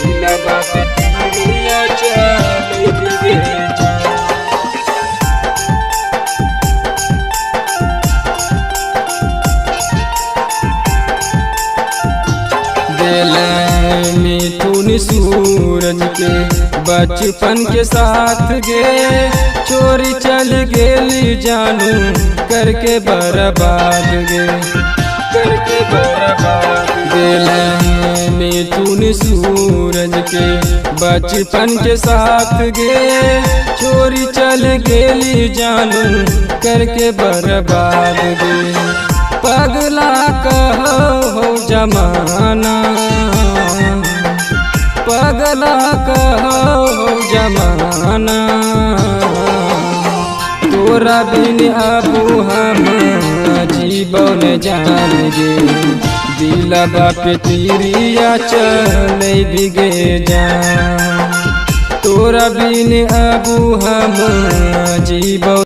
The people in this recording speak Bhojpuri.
दिलवा पे तीरिया चले बिगे जान। मिथुन सूरज के बचपन के साथ गे चोरी चल गेली जानू करके बर्बाद गे करके बर्बाद गेला। मिथुन सूरज के बचपन के साथ गे चोरी चल गेली जानू करके बर्बाद गे। पगला कहो जमाना पगला कहो जमाना तोरा बिन अबू हम जीवन जान गे। दिलवा पे तीरिया चले बिगे जान। तोरा बिन अबू हम जीवन